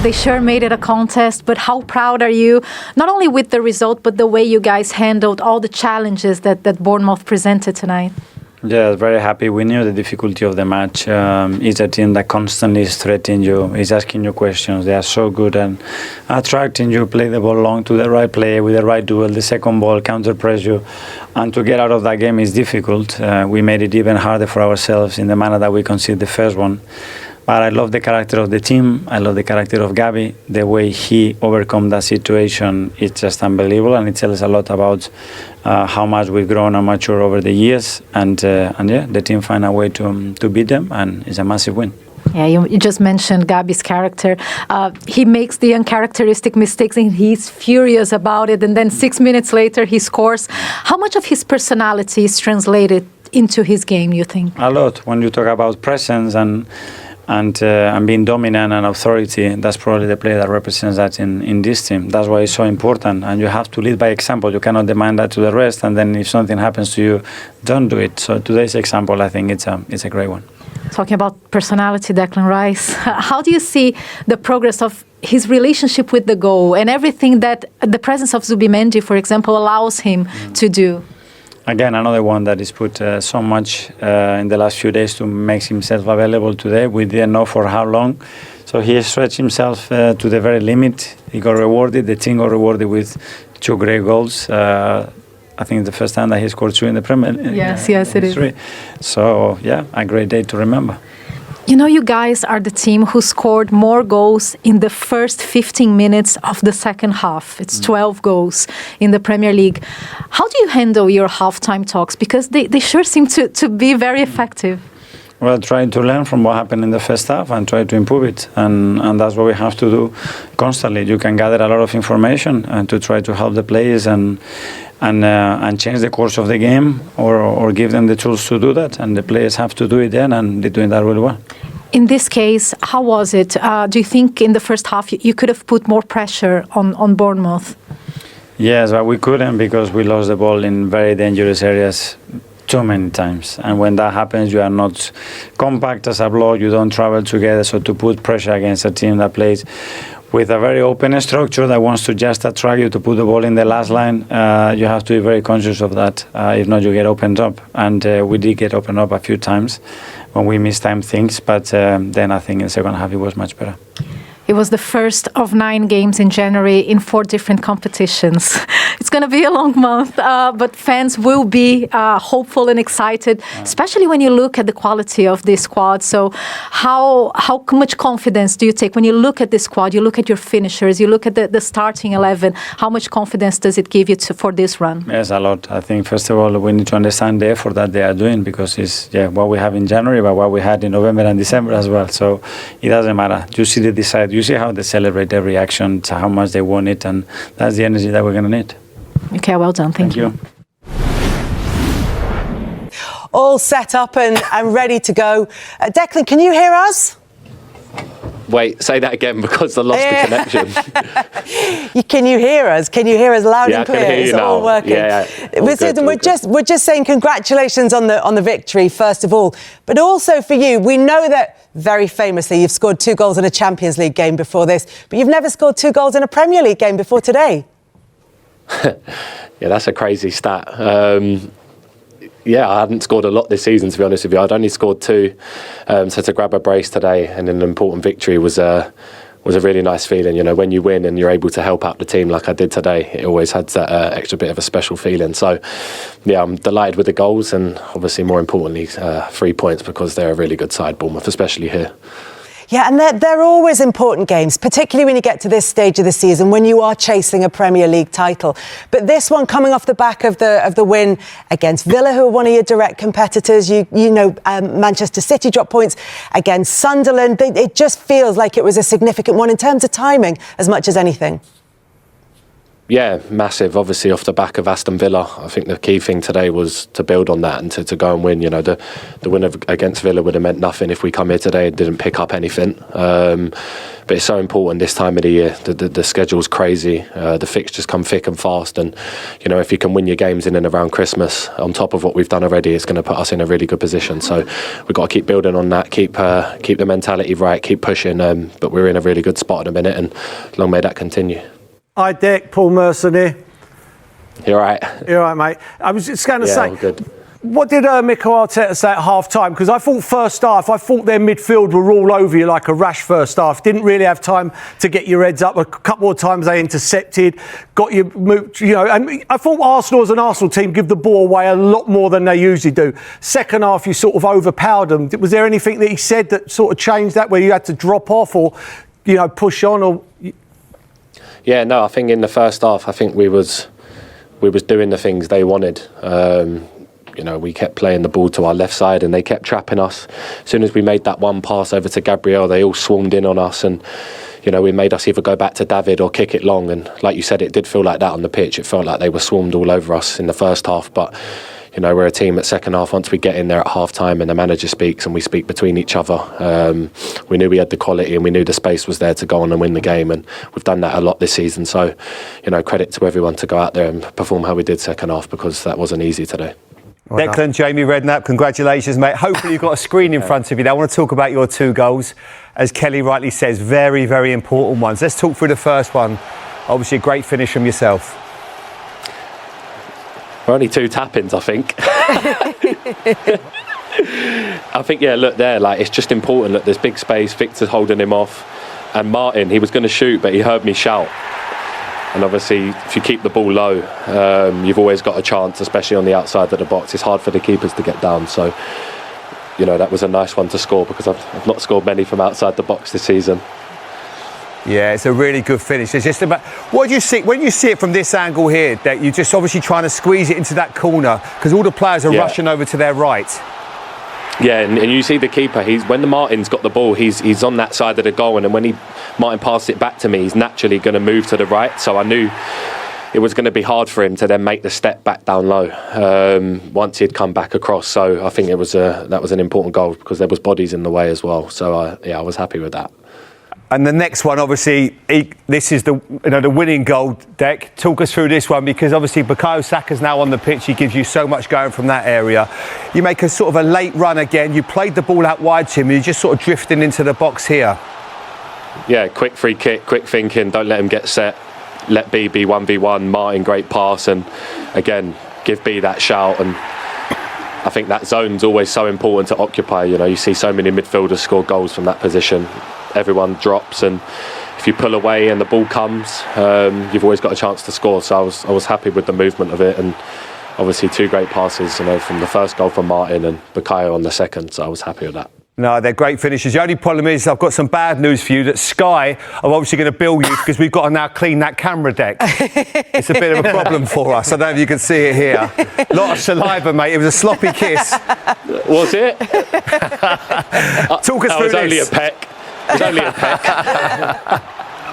They sure made it a contest, but how proud are you, not only with the result, but the way you guys handled all the challenges that Bournemouth presented tonight? Yeah, very happy. We knew the difficulty of the match. It's a team that constantly is threatening you, is asking you questions. They are so good and attracting you, play the ball long to the right player with the right duel, the second ball, counter-press you. And to get out of that game is difficult. We made it even harder for ourselves in the manner that we conceded the first one. But I love the character of the team. I love the character of Gabi. The way he overcome that situation, it's just unbelievable, and it tells a lot about how much we've grown and matured over the years. And yeah, the team find a way to beat them, and it's a massive win. Yeah, you just mentioned Gabi's character. He makes the uncharacteristic mistakes and he's furious about it. And then 6 minutes later, he scores. How much of his personality is translated into his game, you think? A lot. When you talk about presence and being dominant and authority, that's probably the player that represents that in this team. That's why it's so important. And you have to lead by example. You cannot demand that to the rest. And then if something happens to you, don't do it. So today's example, I think it's a great one. Talking about personality, Declan Rice, how do you see the progress of his relationship with the goal and everything that the presence of Zubimendi, for example, allows him to do? Again, another one that is put so much in the last few days to make himself available today. We didn't know for how long. So he stretched himself to the very limit. He got rewarded. The team got rewarded with 2 great goals. I think it's the first time that he scored 2 in the Premier League. Yes, it is. So, yeah, a great day to remember. You know, you guys are the team who scored more goals in the first 15 minutes of the second half. It's 12 goals in the Premier League. How do you handle your halftime talks? Because they sure seem to be very effective. Well, trying to learn from what happened in the first half and try to improve it. And that's what we have to do constantly. You can gather a lot of information and to try to help the players and change the course of the game or give them the tools to do that. And the players have to do it then, and they're doing that really well. In this case, how was it? Do you think in the first half you could have put more pressure on Bournemouth? Yes, but we couldn't because we lost the ball in very dangerous areas too many times. And when that happens, you are not compact as a block, you don't travel together. So to put pressure against a team that plays with a very open structure that wants to just attract you to put the ball in the last line, you have to be very conscious of that. If not, you get opened up. And we did get opened up a few times when we mistimed things. But then I think in the second half it was much better. It was the first of 9 games in January in 4 different competitions. It's going to be a long month, but fans will be hopeful and excited, especially when you look at the quality of this squad. So how much confidence do you take when you look at this squad, you look at your finishers, you look at the starting 11, how much confidence does it give you for this run? Yes, a lot. I think, first of all, we need to understand the effort that they are doing because it's what we have in January, but what we had in November and December as well. So it doesn't matter. You see the decide. You see how they celebrate every action, how much they want it, and that's the energy that we're going to need. Okay, well done. Thank you. All set up and ready to go. Declan, can you hear us? Wait, say that again because I lost the connection. Can you hear us? Can you hear us loud and clear? I can hear you now. All working. We're just saying congratulations on the victory, first of all. But also for you, we know that very famously you've scored 2 goals in a Champions League game before this, but you've never scored 2 goals in a Premier League game before today. Yeah, that's a crazy stat. I hadn't scored a lot this season, to be honest with you. I'd only scored 2. So to grab a brace today and an important victory was a really nice feeling. You know, when you win and you're able to help out the team like I did today, it always had that extra bit of a special feeling. So, yeah, I'm delighted with the goals and obviously more importantly 3 points because they're a really good side, Bournemouth, especially here. Yeah, and they're always important games, particularly when you get to this stage of the season, when you are chasing a Premier League title. But this one coming off the back of the win against Villa, who are one of your direct competitors. Manchester City dropped points against Sunderland. It just feels like it was a significant one in terms of timing as much as anything. Yeah, massive. Obviously, off the back of Aston Villa, I think the key thing today was to build on that and to go and win. You know, the win against Villa would have meant nothing if we come here today and didn't pick up anything. But it's so important this time of the year. The schedule's crazy. The fixtures come thick and fast. And, you know, if you can win your games in and around Christmas, on top of what we've done already, it's going to put us in a really good position. So we've got to keep building on that, keep the mentality right, keep pushing. But we're in a really good spot in a minute, and long may that continue. Hi, Dick. Paul Merson here. You're right. You're right, mate. I was just going to say, all good. What did Mikel Arteta say at half-time? Because I thought first half, their midfield were all over you like a rash first half. Didn't really have time to get your heads up. A couple of times they intercepted, got you moved, you know. And I thought Arsenal as an Arsenal team give the ball away a lot more than they usually do. Second half, you sort of overpowered them. Was there anything that he said that sort of changed that, where you had to drop off or, you know, push on or... Yeah, no, I think in the first half, I think we was doing the things they wanted. You know, we kept playing the ball to our left side and they kept trapping us. As soon as we made that one pass over to Gabriel, they all swarmed in on us, and, you know, we made us either go back to David or kick it long. And like you said, it did feel like that on the pitch. It felt like they were swarmed all over us in the first half. But, you know, we're a team at second half. Once we get in there at half time and the manager speaks and we speak between each other, we knew we had the quality and we knew the space was there to go on and win the game. And we've done that a lot this season. So, you know, credit to everyone to go out there and perform how we did second half, because that wasn't easy today. Well Declan, Jamie Redknapp, congratulations, mate. Hopefully you've got a screen in front of you. I want to talk about your 2 goals. As Kelly rightly says, very, very important ones. Let's talk through the first one. Obviously a great finish from yourself. We're only 2 tap-ins, I think. I think, yeah, look there, like, it's just important. Look, there's big space, Victor's holding him off. And Martin, he was going to shoot, but he heard me shout. And obviously, if you keep the ball low, you've always got a chance, especially on the outside of the box. It's hard for the keepers to get down. So, you know, that was a nice one to score, because I've not scored many from outside the box this season. Yeah, it's a really good finish. It's just about, what do you see when you see it from this angle here, that you're just obviously trying to squeeze it into that corner because all the players are rushing over to their right. Yeah, and you see the keeper, when the Martin's got the ball, he's on that side of the goal, and then when Martin passed it back to me, he's naturally going to move to the right. So I knew it was going to be hard for him to then make the step back down low once he'd come back across. So I think that was an important goal, because there was bodies in the way as well. So I was happy with that. And the next one, obviously, this is the winning goal. Deck, talk us through this one, because obviously Bukayo Saka's now on the pitch. He gives you so much going from that area. You make a sort of a late run again. You played the ball out wide to him. You're just sort of drifting into the box here. Yeah, quick free kick, quick thinking. Don't let him get set. Let B be 1v1. Martin, great pass, and again, give B that shout. And I think that zone's always so important to occupy. You know, you see so many midfielders score goals from that position. Everyone drops, and if you pull away and the ball comes, you've always got a chance to score. So I was happy with the movement of it, and obviously 2 great passes, you know, from the first goal from Martin and Bukayo on the second. So I was happy with that. No, they're great finishes. The only problem is I've got some bad news for you, that Sky are obviously going to bill you because we've got to now clean that camera deck. It's a bit of a problem for us. I don't know if you can see it here. A lot of saliva, mate. It was a sloppy kiss. Was it? Talk us through this. It was only a peck. It was only a peck.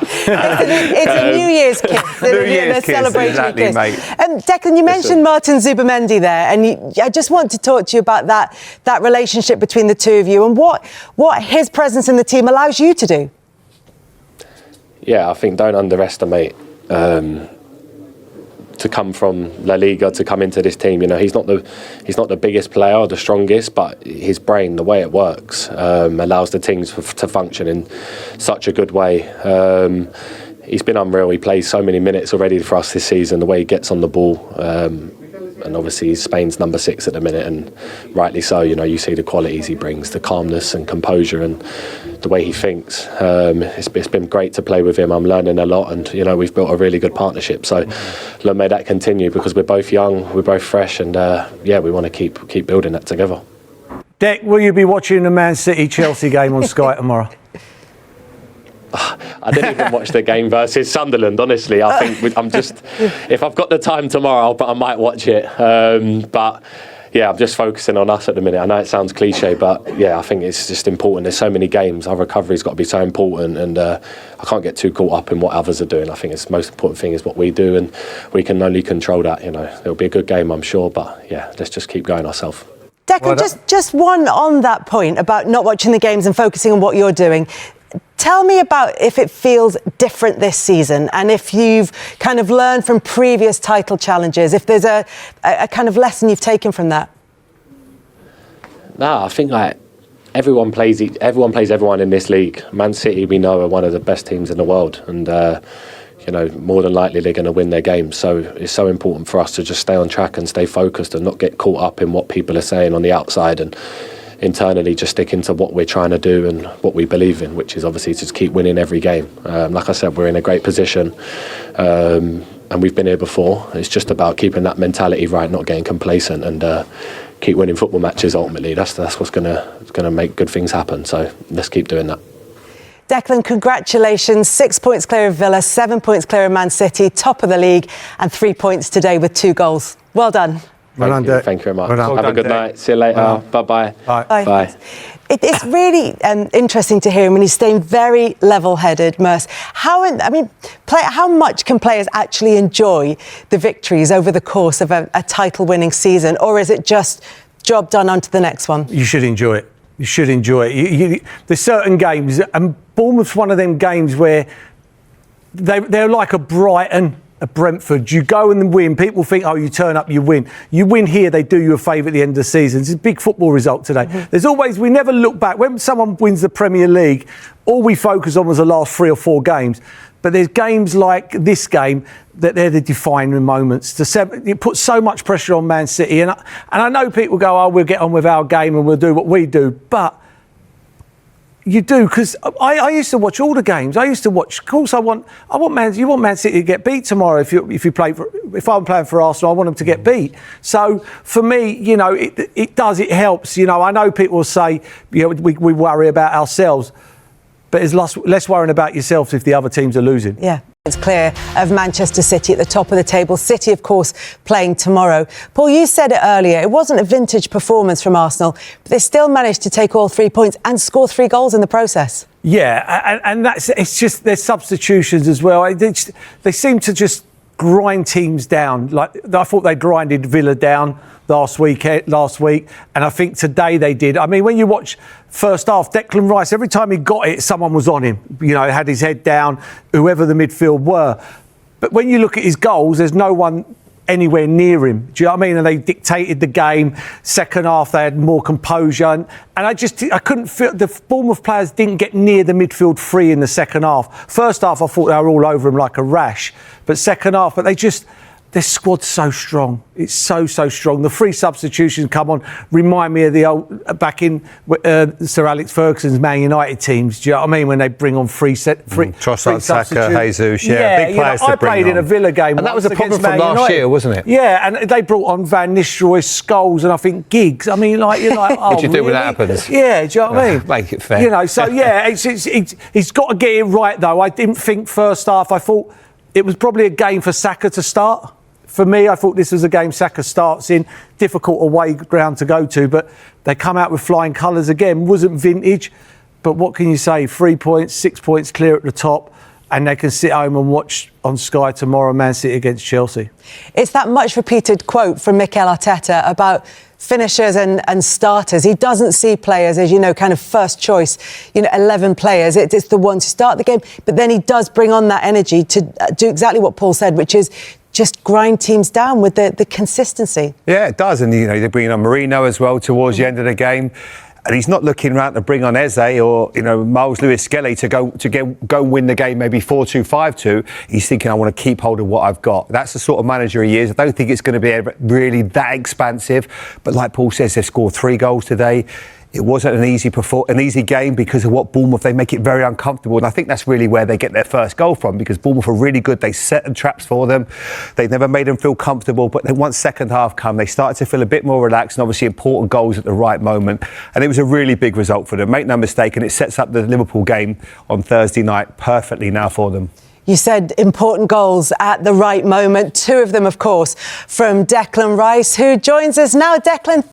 It's a New Year's kiss. New Year's kiss, celebration exactly, kiss. mate. Declan, you mentioned Martin Zubimendi there, and I just want to talk to you about that relationship between the two of you and what his presence in the team allows you to do. Yeah, I think don't underestimate to come from La Liga to come into this team. You know, he's not the biggest player or the strongest, but his brain, the way it works, allows the teams to function in such a good way. He's been unreal. He plays so many minutes already for us this season, the way he gets on the ball. And obviously he's Spain's number 6 at the minute, and rightly so. You know, you see the qualities he brings, the calmness and composure and the way he thinks. It's been great to play with him. I'm learning a lot, and, you know, we've built a really good partnership. So long may that continue, because we're both young, we're both fresh, and we want to keep building that together. Deck, will you be watching the Man City-Chelsea game on Sky tomorrow? I didn't even watch the game versus Sunderland, honestly. I think I'm just, if I've got the time tomorrow, I might watch it. But yeah, I'm just focusing on us at the minute. I know it sounds cliche, but yeah, I think it's just important. There's so many games. Our recovery's got to be so important, and I can't get too caught up in what others are doing. I think it's the most important thing is what we do, and we can only control that. You know, it'll be a good game, I'm sure, but yeah, let's just keep going ourselves. Declan, just one on that point about not watching the games and focusing on what you're doing. Tell me about if it feels different this season and if you've kind of learned from previous title challenges, if there's a kind of lesson you've taken from that. No, I think like everyone plays everyone in this league. Man City, we know, are one of the best teams in the world, and you know, more than likely they're going to win their games. So it's so important for us to just stay on track and stay focused and not get caught up in what people are saying on the outside, and internally just stick into what we're trying to do and what we believe in, which is obviously to just keep winning every game. Like I said, we're in a great position, and we've been here before. It's just about keeping that mentality right, not getting complacent, and keep winning football matches. Ultimately, that's what's going to make good things happen. So let's keep doing that. Declan, congratulations. 6 points clear of Villa, 7 points clear of Man City, top of the league, and 3 points today with 2 goals. Well done. Thank you very much. Have a good night. See you later. Bye-bye. Bye. It's really interesting to hear him, and he's staying very level-headed, Merce. How much can players actually enjoy the victories over the course of a title-winning season, or is it just job done, on to the next one? You should enjoy it. You should enjoy it. There's certain games, and Bournemouth's one of them games where they're like a Brighton, a Brentford. You go and win. People think, oh, you turn up, you win. You win here, they do you a favour at the end of the season. It's a big football result today. Mm-hmm. We never look back. When someone wins the Premier League, all we focus on was the last 3 or 4 games. But there's games like this game that they're the defining moments. It puts so much pressure on Man City. And I know people go, oh, we'll get on with our game and we'll do what we do. But you do, because I used to watch all the games. I used to watch. Of course, you want Man City to get beat tomorrow. If I'm playing for Arsenal, I want them to get beat. So for me, you know, it helps. You know, I know people will say, you know, we worry about ourselves, but it's less worrying about yourselves if the other teams are losing. Yeah. It's clear of Manchester City at the top of the table. City, of course, playing tomorrow. Paul, you said it earlier. It wasn't a vintage performance from Arsenal, but they still managed to take all 3 points and score 3 goals in the process. Yeah, and it's just their substitutions as well. They seem to just grind teams down. Like I thought they grinded Villa down last week, and I think today they did. I mean, when you watch first half, Declan Rice, every time he got it, someone was on him. You know, had his head down, whoever the midfield were. But when you look at his goals, there's no one anywhere near him. Do you know what I mean? And they dictated the game. Second half, they had more composure. And I couldn't feel the Bournemouth players didn't get near the midfield 3 in the second half. First half, I thought they were all over him like a rash. But second half, their squad's so strong. It's so strong. The 3 substitutions come on remind me of the old back in Sir Alex Ferguson's Man United teams. Do you know what I mean? When they bring on three Trossard, Saka, Jesus, big players. I played in a Villa game, and that was a problem from last year, wasn't it? Yeah, and they brought on Van Nistelrooy, Scholes, and I think Giggs. I mean, like you're like, oh, what do you do when that happens? Yeah, do you know what I mean? Make it fair. You know, so yeah, he's got to get it right though. I didn't think first half. I thought it was probably a game for Saka to start. For me, I thought this was a game Saka starts in. Difficult away ground to go to, but they come out with flying colours again. Wasn't vintage, but what can you say? 3 points, 6 points clear at the top, and they can sit home and watch on Sky tomorrow Man City against Chelsea. It's that much repeated quote from Mikel Arteta about finishers and starters. He doesn't see players as, you know, kind of first choice, 11 players. It's the ones who start the game, but then he does bring on that energy to do exactly what Paul said, which is just grind teams down with the consistency. Yeah, it does. And, they're bringing on Marino as well towards the end of the game. And he's not looking around to bring on Eze or, Miles Lewis-Skelly to go win the game, maybe 4-2, 5-2. He's thinking, I want to keep hold of what I've got. That's the sort of manager he is. I don't think it's going to be really that expansive. But like Paul says, they've scored 3 goals today. It wasn't an easy game because of what Bournemouth, they make it very uncomfortable. And I think that's really where they get their first goal from, because Bournemouth are really good. They set the traps for them. They never made them feel comfortable. But then once second half come, they started to feel a bit more relaxed, and obviously important goals at the right moment. And it was a really big result for them. Make no mistake, and it sets up the Liverpool game on Thursday night perfectly now for them. You said important goals at the right moment. Two of them, of course, from Declan Rice, who joins us now. Declan,